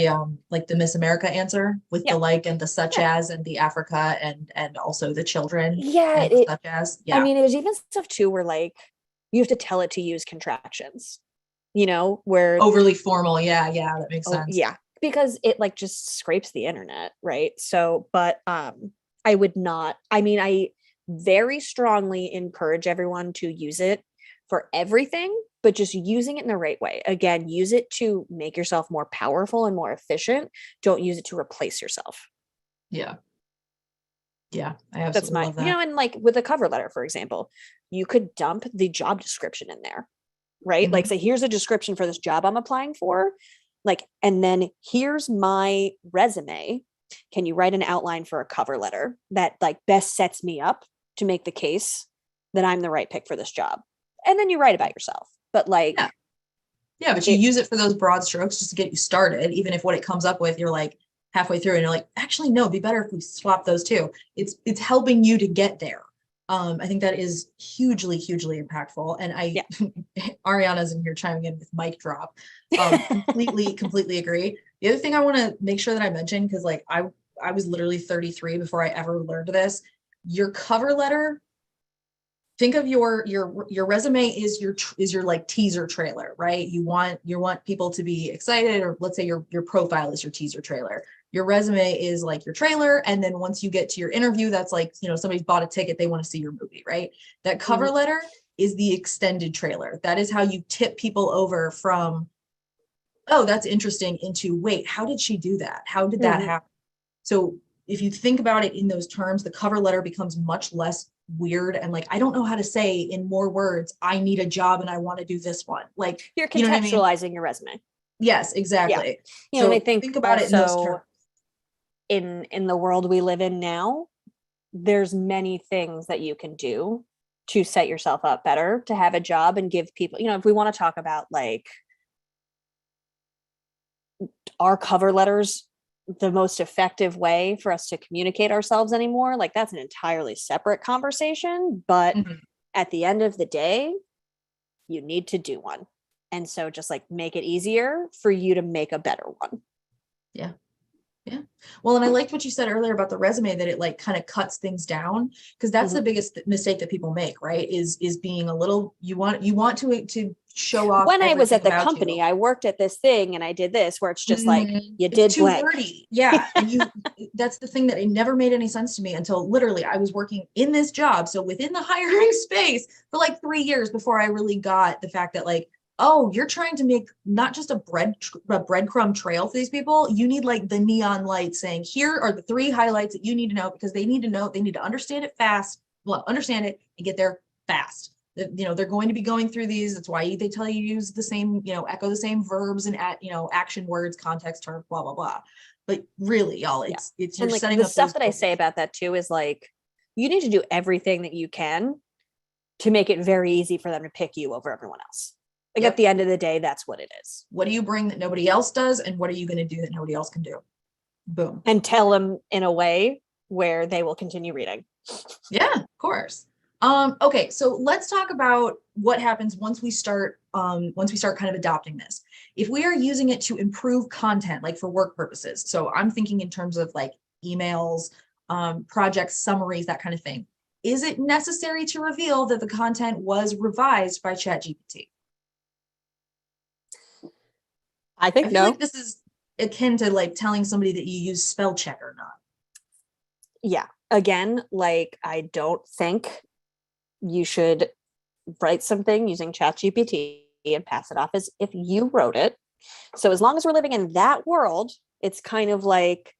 like the Miss America answer with the like and the such as and the Africa and also the children and the such as. I mean, there's even stuff too where like you have to tell it to use contractions, you know, where overly formal. Yeah, that makes sense. Yeah, because it like just scrapes the internet, right? So, but I very strongly encourage everyone to use it for everything, but just using it in the right way. Again, use it to make yourself more powerful and more efficient. Don't use it to replace yourself. Yeah, I absolutely love that. You know, and like with a cover letter, for example, you could dump the job description in there, right? Like say, here's a description for this job I'm applying for. Like, and then here's my resume. Can you write an outline for a cover letter that like best sets me up to make the case that I'm the right pick for this job? And then you write about yourself. But like, but you use it for those broad strokes just to get you started, even if what it comes up with, you're like halfway through and you're like, actually, no, it'd be better if we swap those two. It's helping you to get there. I think that is hugely, hugely impactful. And Ariana's in here chiming in with mic drop. Completely agree. The other thing I want to make sure that I mention, because like I was literally 33 before I ever learned this. Your cover letter, think of your resume is your like teaser trailer, right? You want people to be excited, or let's say your profile is your teaser trailer. Your resume is like your trailer. And then once you get to your interview, that's like, you know, somebody's bought a ticket, they want to see your movie, right? That cover letter is the extended trailer. That is how you tip people over from, oh, that's interesting, into, wait, how did she do that? How did that happen? So if you think about it in those terms, the cover letter becomes much less weird and like, I don't know how to say in more words, I need a job and I want to do this one. Like, You're you know what I mean? contextualizing your resume. Yes, exactly. You know, and I So think think about it in those terms. in the world we live in now, there's many things that you can do to set yourself up better to have a job and give people, you know, if we want to talk about like our cover letters, the most effective way for us to communicate ourselves anymore, like that's an entirely separate conversation. But at the end of the day, you need to do one. And so just like make it easier for you to make a better one. Yeah. Yeah. Well, and I liked what you said earlier about the resume, that it like kind of cuts things down, because that's the biggest mistake that people make, right? Is being a little, you want to show off. When I was at the about company, you. I worked at this thing and I did this, where it's just like, you It's did too blank. wordy. Yeah. And that's the thing that it never made any sense to me until literally I was working in this job. So within the hiring space for like 3 years before I really got the fact that like, oh, you're trying to make not just a breadcrumb trail for these people. You need like the neon lights saying, here are the 3 highlights that you need to know, because they need to know, they need to understand it fast, well, understand it and get there fast. You know, they're going to be going through these. That's why they tell you use the same, you know, echo the same verbs and action words, context terms, blah, blah, blah. But really, y'all, it's you're and like setting the up stuff that I say about that too is like, you need to do everything that you can to make it very easy for them to pick you over everyone else. Like at the end of the day, that's what it is. What do you bring that nobody else does? And what are you going to do that nobody else can do? Boom. And tell them in a way where they will continue reading. Yeah, of course. Okay, so let's talk about what happens once we start kind of adopting this. If we are using it to improve content, like for work purposes, so I'm thinking in terms of like emails, projects, summaries, that kind of thing. Is it necessary to reveal that the content was revised by ChatGPT? I think I feel no. like this is akin to like telling somebody that you use spell check or not. Yeah. Again, like I don't think you should write something using ChatGPT and pass it off as if you wrote it. So as long as we're living in that world, it's kind of like,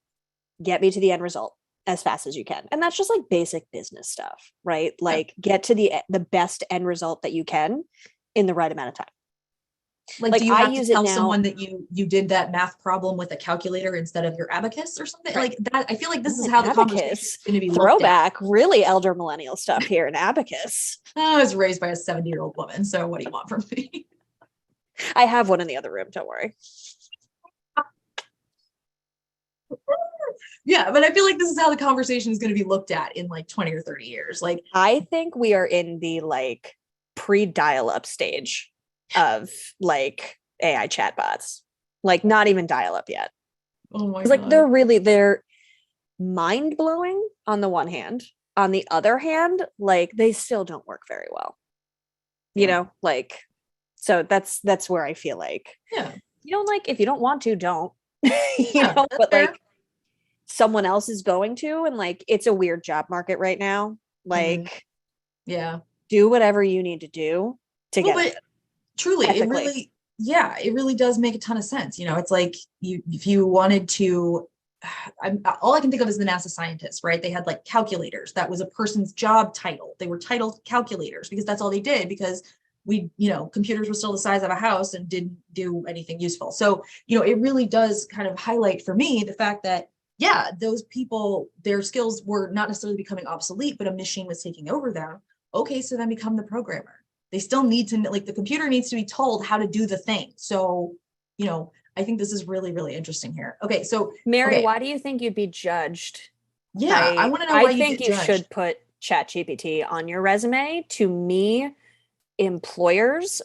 get me to the end result as fast as you can. And that's just like basic business stuff, right? Like get to the best end result that you can in the right amount of time. Like do you have to tell someone that you did that math problem with a calculator instead of your abacus or something like that? I feel like this is how the conversation is going to be throwback, really elder millennial stuff here in abacus. I was raised by a 70-year-old woman, so what do you want from me? I have one in the other room, don't worry. Yeah, but I feel like this is how the conversation is going to be looked at in like 20 or 30 years. Like I think we are in the like pre-dial-up stage of like AI chatbots, like not even dial up yet. Oh my God. Like they're mind blowing on the one hand. On the other hand, like they still don't work very well. You know, like so that's where I feel like you don't like if you don't want to, don't. you know, but fair. like someone else is going to, and like it's a weird job market right now. Like do whatever you need to do to get it. Truly, ethically. It really does make a ton of sense. You know, it's like if you wanted to, all I can think of is the NASA scientists, right? They had like calculators. That was a person's job title. They were titled calculators because that's all they did, because computers were still the size of a house and didn't do anything useful. So, it really does kind of highlight for me the fact that, those people, their skills were not necessarily becoming obsolete, but a machine was taking over them. Okay, so then become the programmer. They still need to, like the computer needs to be told how to do the thing. So, I think this is really, really interesting here. Okay, so Mary, why do you think you'd be judged? Yeah, I want to know why you think you should put ChatGPT on your resume. To me, employers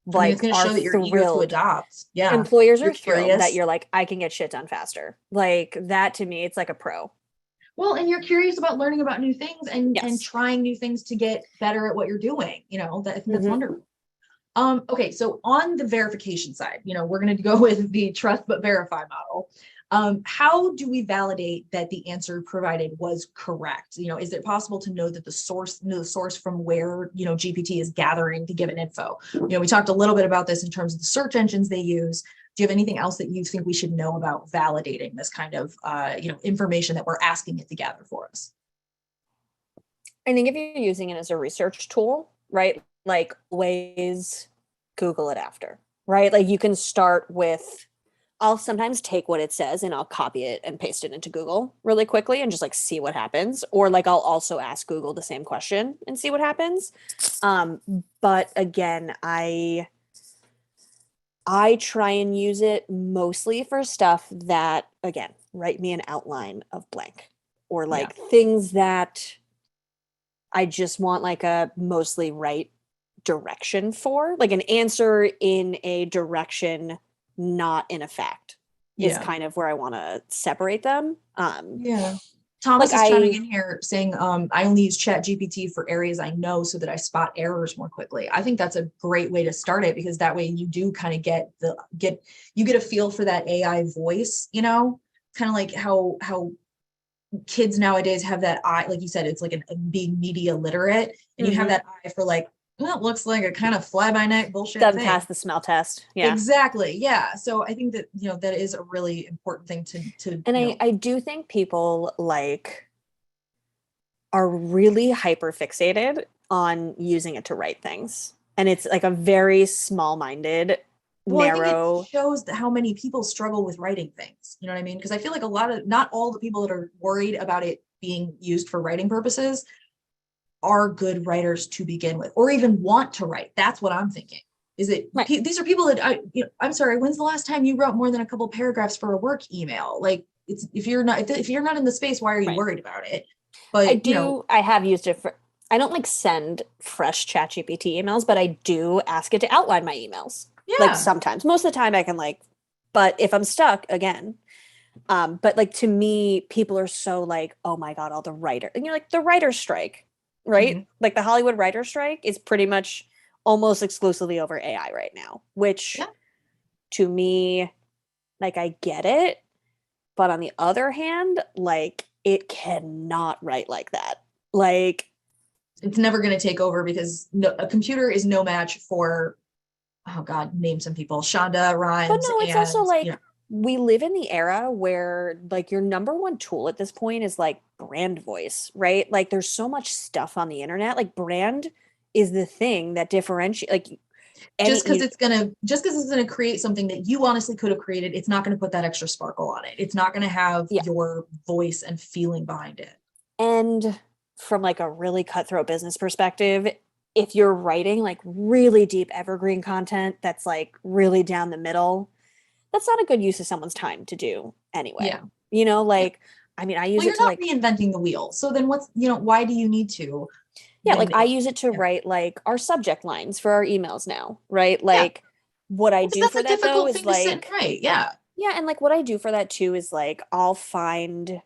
it's going to show that you're eager to adopt. Yeah, employers are thrilled that you're like, I can get shit done faster. Like that to me, it's like a pro. Well, and you're curious about learning about new things and trying new things to get better at what you're doing. I think that's wonderful. Okay, so on the verification side, we're going to go with the trust but verify model. How do we validate that the answer provided was correct? Is it possible to know that the source from where, GPT is gathering to give an info? We talked a little bit about this in terms of the search engines they use. Do you have anything else that you think we should know about validating this kind of, information that we're asking it to gather for us? I think if you're using it as a research tool, right? Like always Google it after, right? Like you can start with, I'll sometimes take what it says and I'll copy it and paste it into Google really quickly and just like see what happens. Or like I'll also ask Google the same question and see what happens. But again, I try and use it mostly for stuff that, again, write me an outline of blank or like things that I just want like a mostly right direction for, like an answer in a direction, not in a fact, is kind of where I want to separate them. Yeah. Thomas like is chiming I, in here saying, I only use ChatGPT for areas I know so that I spot errors more quickly. I think that's a great way to start it, because that way you do kind of get a feel for that AI voice, kind of like how kids nowadays have that eye, like you said, it's like being media literate, and you have that eye for like, well, it looks like a kind of fly by night bullshit doesn't thing. pass the smell test. Yeah. Exactly. Yeah. So I think that, that is a really important thing to And I do think people like are really hyper fixated on using it to write things. And it's like a very small-minded, narrow. I think it shows how many people struggle with writing things. You know what I mean? Because I feel like not all the people that are worried about it being used for writing purposes are good writers to begin with, or even want to write. That's what I'm thinking. Is it these are people that I'm sorry, when's the last time you wrote more than a couple paragraphs for a work email? Like, it's if you're not in the space, why are you worried about it? But I have used it for, I don't like send fresh ChatGPT emails, but I do ask it to outline my emails. Like sometimes, most of the time I can but if I'm stuck again, but like to me, people are so like, oh my God, all the writer, and you're like the writer's strike, right? Like the Hollywood writer's strike is pretty much almost exclusively over AI right now, which to me, like I get it. But on the other hand, like it cannot write like that. Like it's never going to take over, because a computer is no match for, oh God, name some people, Shonda Rhimes. But no, it's also like we live in the era where like your number one tool at this point is like brand voice, right? Like there's so much stuff on the internet. Like brand is the thing that differentiates, like just because it's gonna create something that you honestly could have created, it's not going to put that extra sparkle on it. It's not going to have your voice and feeling behind it. And from like a really cutthroat business perspective, if you're writing like really deep evergreen content that's like really down the middle, that's not a good use of someone's time to do anyway. I mean, I use it to like reinventing the wheel. So then why do you need to? Yeah, like I use it to write like our subject lines for our emails now, right? Like what I do for that though is like, yeah. And like what I do for that too is like I'll find,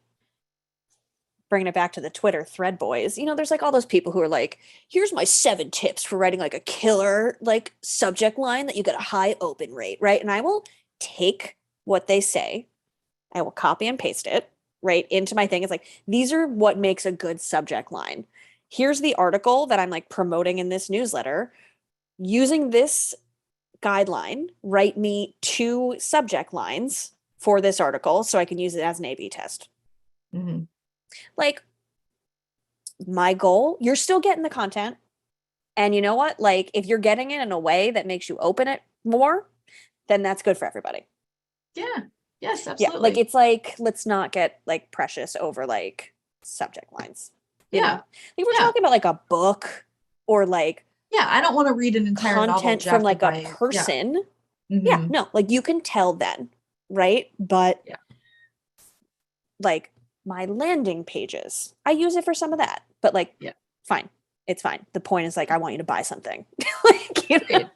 bringing it back to the Twitter thread boys, there's like all those people who are like, here's my 7 tips for writing like a killer like subject line that you get a high open rate, right? And I will take what they say, I will copy and paste it right into my thing. It's like, these are what makes a good subject line. Here's the article that I'm like promoting in this newsletter. Using this guideline, write me 2 subject lines for this article so I can use it as an A/B test. Like my goal, you're still getting the content. And you know what? Like if you're getting it in a way that makes you open it more, then that's good for everybody. Yeah. Yes, absolutely. Yeah, like it's like, let's not get like precious over like subject lines. You know? Like we're talking about like a book or like I don't want to read an entire content from like a person. No, like you can tell then, right? But like my landing pages, I use it for some of that. But like fine. It's fine. The point is like I want you to buy something. Like,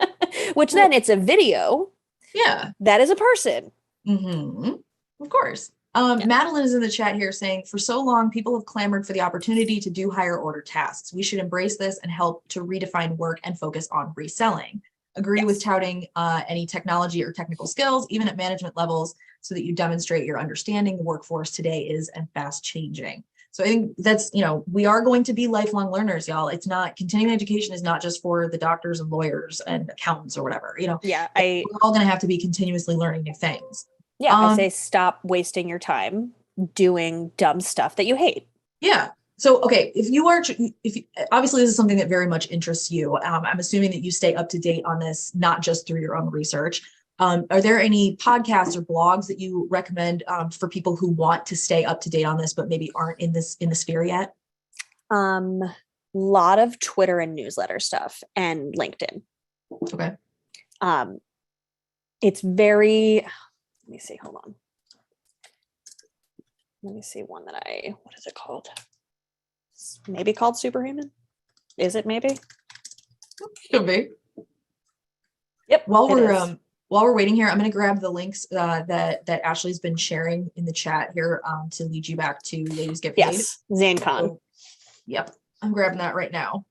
which then it's a video. Yeah. That is a person. Of course. Madeline is in the chat here saying, for so long, people have clamored for the opportunity to do higher order tasks. We should embrace this and help to redefine work and focus on reselling. Agree with touting any technology or technical skills, even at management levels, so that you demonstrate your understanding. The workforce today is and fast changing. So I think that's, we are going to be lifelong learners, y'all. It's not, continuing education is not just for the doctors and lawyers and accountants or whatever, Yeah. we're all going to have to be continuously learning new things. I say stop wasting your time doing dumb stuff that you hate. Yeah. So, okay, obviously this is something that very much interests you. I'm assuming that you stay up to date on this, not just through your own research. Are there any podcasts or blogs that you recommend for people who want to stay up to date on this, but maybe aren't in the sphere yet? Lot of Twitter and newsletter stuff and LinkedIn. Okay. It's very, let me see, hold on. Let me see one that what is it called? Maybe called Superhuman? Is it maybe? Could be. Yep. While we're waiting here, I'm going to grab the links that Ashley's been sharing in the chat here to lead you back to Ladies Get Paid. Yes, ZaneCon. So, yep, I'm grabbing that right now.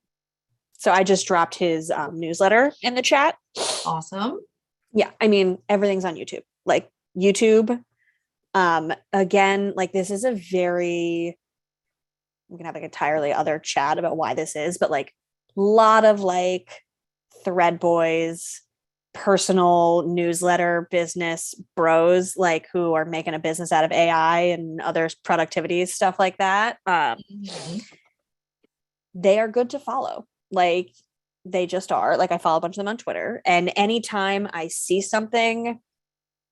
So I just dropped his newsletter in the chat. Awesome. Yeah, I mean, everything's on YouTube. Like YouTube, again, like this is we can have like entirely other chat about why this is, but like a lot of like thread boys, personal newsletter business bros, like who are making a business out of AI and other productivity stuff like that. They are good to follow. Like they just are. Like I follow a bunch of them on Twitter, and anytime I see something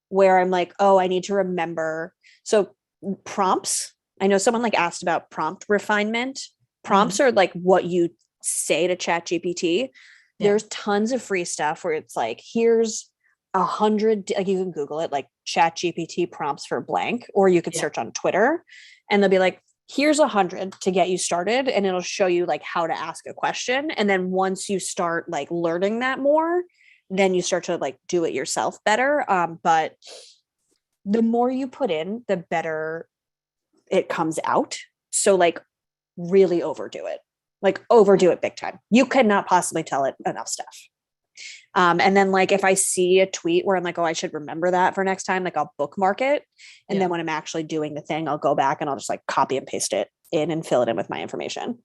where I'm like, oh, I need to remember. So prompts, I know someone like asked about prompt refinement. Prompts are like what you say to ChatGPT. Yeah. There's tons of free stuff where it's like, here's 100, like you can Google it, like ChatGPT prompts for blank, or you could search on Twitter and they'll be like, here's 100 to get you started. And it'll show you like how to ask a question. And then once you start like learning that more, then you start to like do it yourself better. But the more you put in, the better it comes out. So like really overdo it. Like overdo it big time. You cannot possibly tell it enough stuff. And then like if I see a tweet where I'm like, oh, I should remember that for next time, like I'll bookmark it. And then when I'm actually doing the thing, I'll go back and I'll just like copy and paste it in and fill it in with my information.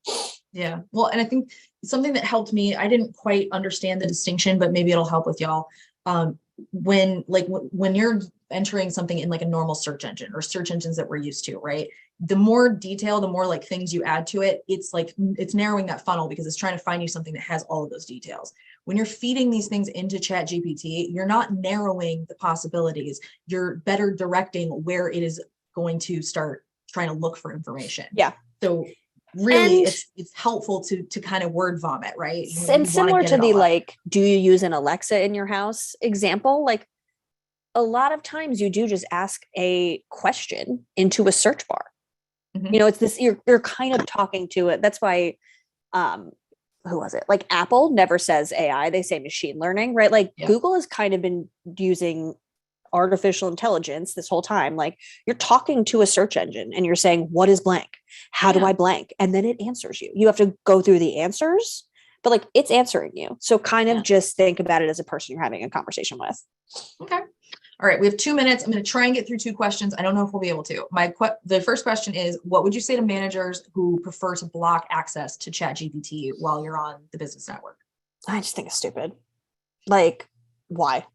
Yeah. Well, and I think something that helped me, I didn't quite understand the distinction, but maybe it'll help with y'all. When you're entering something in like a normal search engine or search engines that we're used to, right? The more detail, the more like things you add to it, it's like, it's narrowing that funnel because it's trying to find you something that has all of those details. When you're feeding these things into ChatGPT, you're not narrowing the possibilities. You're better directing where it is going to start trying to look for information. Yeah. So really it's helpful to kind of word vomit, right? And similar to the like, do you use an Alexa in your house example? Like a lot of times you do just ask a question into a search bar. Mm-hmm. It's this, you're kind of talking to it. That's why, who was it? Like Apple never says AI, they say machine learning, right? Like Google has kind of been using artificial intelligence this whole time. Like you're talking to a search engine and you're saying, what is blank? How do I blank? And then it answers you. You have to go through the answers, but like it's answering you. So kind of just think about it as a person you're having a conversation with. Okay. All right. We have 2 minutes. I'm going to try and get through 2 questions. I don't know if we'll be able to. The first question is, what would you say to managers who prefer to block access to ChatGPT while you're on the business network? I just think it's stupid. Like, why?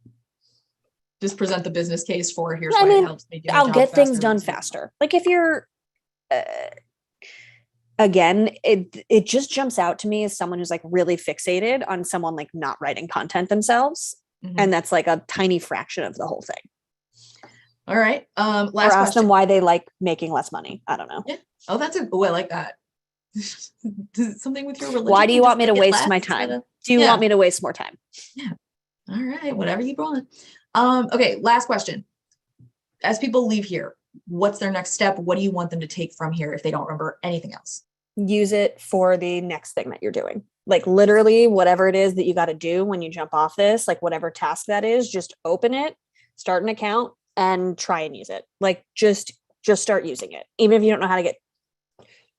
Just present the business case for here's why it helps me do my I'll job get faster, things done faster. Like if you're, again, it just jumps out to me as someone who's like really fixated on someone like not writing content themselves. Mm-hmm. And that's like a tiny fraction of the whole thing. All right. Last or ask question. them why they like making less money. I don't know. Yeah. Oh, I like that. Something with your religion. Why do you want me to waste my time? Do you want me to waste more time? Yeah. All right. Whatever you want. Okay. Last question. As people leave here, what's their next step? What do you want them to take from here if they don't remember anything else? Use it for the next thing that you're doing. Like literally whatever it is that you got to do when you jump off this, like whatever task that is, just open it, start an account and try and use it. Like just start using it. Even if you don't know how to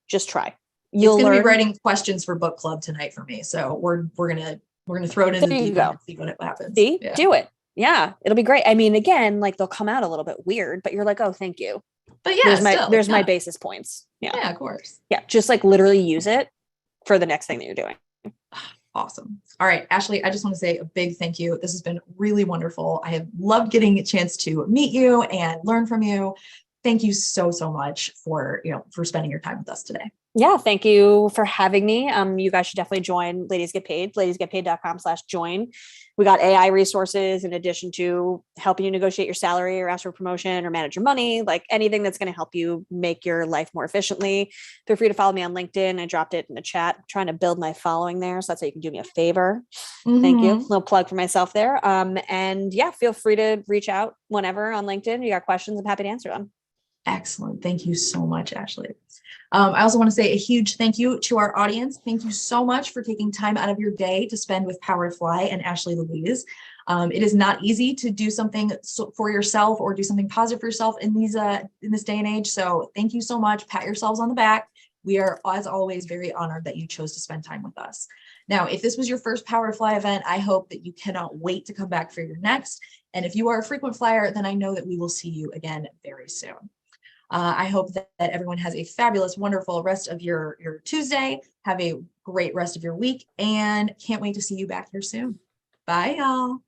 just try. It's going to be writing questions for book club tonight for me. So we're going to throw it in the deep end and see what happens. See, do it. Yeah, it'll be great. I mean, again, like they'll come out a little bit weird, but you're like, oh, thank you. But yeah, there's my basis points. Yeah, of course. Yeah. Just like literally use it for the next thing that you're doing. Awesome. All right, Ashley, I just want to say a big thank you. This has been really wonderful. I have loved getting a chance to meet you and learn from you. Thank you so, so much for, for spending your time with us today. Yeah, thank you for having me. You guys should definitely join Ladies Get Paid, ladiesgetpaid.com/join. We got AI resources in addition to helping you negotiate your salary or ask for a promotion or manage your money, like anything that's going to help you make your life more efficiently. Feel free to follow me on LinkedIn. I dropped it in the chat. I'm trying to build my following there. So that's how you can do me a favor. Thank you. Little plug for myself there. And yeah, feel free to reach out whenever on LinkedIn. You got questions, I'm happy to answer them. Excellent. Thank you so much, Ashley. I also want to say a huge thank you to our audience. Thank you so much for taking time out of your day to spend with Power to Fly and Ashley Louise. It is not easy to do something for yourself or do something positive for yourself in this day and age. So thank you so much. Pat yourselves on the back. We are, as always, very honored that you chose to spend time with us. Now, if this was your first Power to Fly event, I hope that you cannot wait to come back for your next. And if you are a frequent flyer, then I know that we will see you again very soon. I hope that everyone has a fabulous, wonderful rest of your Tuesday. Have a great rest of your week and can't wait to see you back here soon. Bye, y'all.